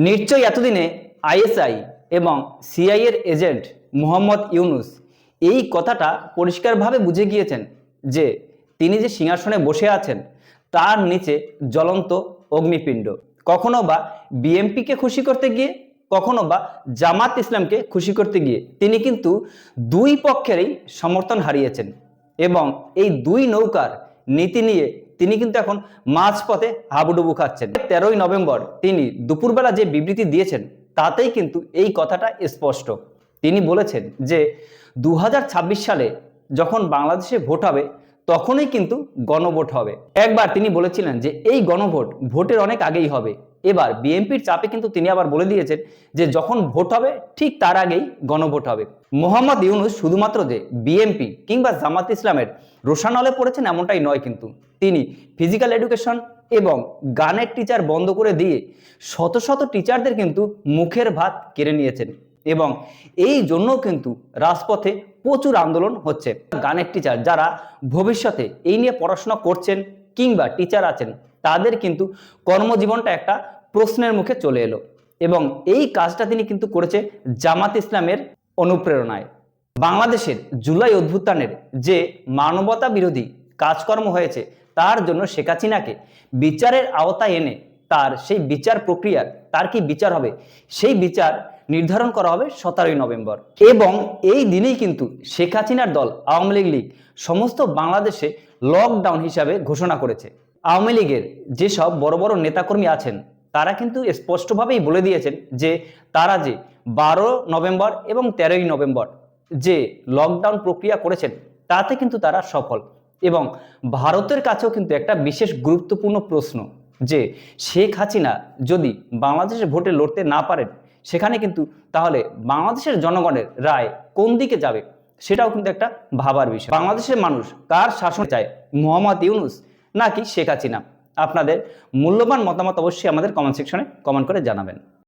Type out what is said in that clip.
নিশ্চয়ই এতদিনে আইএসআই এবং সিআই এর এজেন্ট মোহাম্মদ ইউনুস এই কথাটা পরিষ্কারভাবে বুঝে গিয়েছেন যে তিনি যে সিংহাসনে বসে আছেন তার নিচে জ্বলন্ত অগ্নিপিণ্ড। কখনো বা বিএনপিকে খুশি করতে গিয়ে, কখনো বা জামাত ইসলামকে খুশি করতে গিয়ে তিনি কিন্তু দুই পক্ষেরই সমর্থন হারিয়েছেন এবং এই দুই নৌকার নীতি নিয়ে তিনি কিন্তু এখন মাঝপথে হাবুডুবু খাচ্ছেন। 13ই নভেম্বর তিনি দুপুরবেলা যে বিবৃতি দিয়েছেন তাতেই কিন্তু এই কথাটা স্পষ্ট। তিনি বলেছেন যে 2026 সালে যখন বাংলাদেশে ভোট হবে তখনই কিন্তু গণভোট হবে। একবার তিনি বলেছিলেন যে এই গণভোট ভোটের অনেক আগেই হবে। এবার বিএনপির চাপে কিন্তু তিনি আবার বলে দিয়েছেন যে যখন ভোট হবে ঠিক তার আগেই গণভোট হবে। মোহাম্মদ ইউনুস শুধুমাত্র যে বিএনপি কিংবা জামাত ইসলামের রোষানলে পড়েছেন এমনটাই নয়, কিন্তু তিনি ফিজিক্যাল এডুকেশন এবং গানের টিচার বন্ধ করে দিয়ে শত শত টিচারদের কিন্তু মুখের ভাত কেড়ে নিয়েছেন এবং এই জন্য কিন্তু রাজপথে প্রচুর আন্দোলন হচ্ছে। গানের টিচার যারা ভবিষ্যতে এই নিয়ে পড়াশোনা করছেন কিংবা টিচার আছেন তাদের কিন্তু কর্মজীবনটা একটা প্রশ্নের মুখে চলে এলো এবং এই কাজটা তিনি কিন্তু করেছে জামাত ইসলামের অনুপ্রেরণায়। বাংলাদেশের জুলাই অভ্যুত্থানের যে মানবতা বিরোধী কাজকর্ম হয়েছে তার জন্য শেখ হাসিনাকে বিচারের আওতায় এনে তার সেই বিচার প্রক্রিয়ার তার কি বিচার হবে সেই বিচার নির্ধারণ করা হবে 17ই নভেম্বর এবং এই দিনেই কিন্তু শেখ হাসিনার দল আওয়ামী লীগ সমস্ত বাংলাদেশে লকডাউন হিসাবে ঘোষণা করেছে। আওয়ামী লীগের যেসব বড় বড় নেতাকর্মী আছেন তারা কিন্তু স্পষ্টভাবেই বলে দিয়েছেন যে তারা যে 12 নভেম্বর এবং 13ই নভেম্বর যে লকডাউন প্রক্রিয়া করেছেন তাতে কিন্তু তারা সফল এবং ভারতের কাছেও কিন্তু একটা বিশেষ গুরুত্বপূর্ণ প্রশ্ন যে শেখ হাসিনা যদি বাংলাদেশের ভোটে লড়তে না পারেন সেখানে কিন্তু তাহলে বাংলাদেশের জনগণের রায় কোন দিকে যাবে সেটাও কিন্তু একটা ভাবার বিষয়। বাংলাদেশের মানুষ কার শাসন চায়, মোহাম্মদ ইউনুস নাকি শেখ হাসিনা? আপনাদের মূল্যবান মতামত অবশ্যই আমাদের কমেন্ট সেকশনে কমেন্ট করে জানাবেন।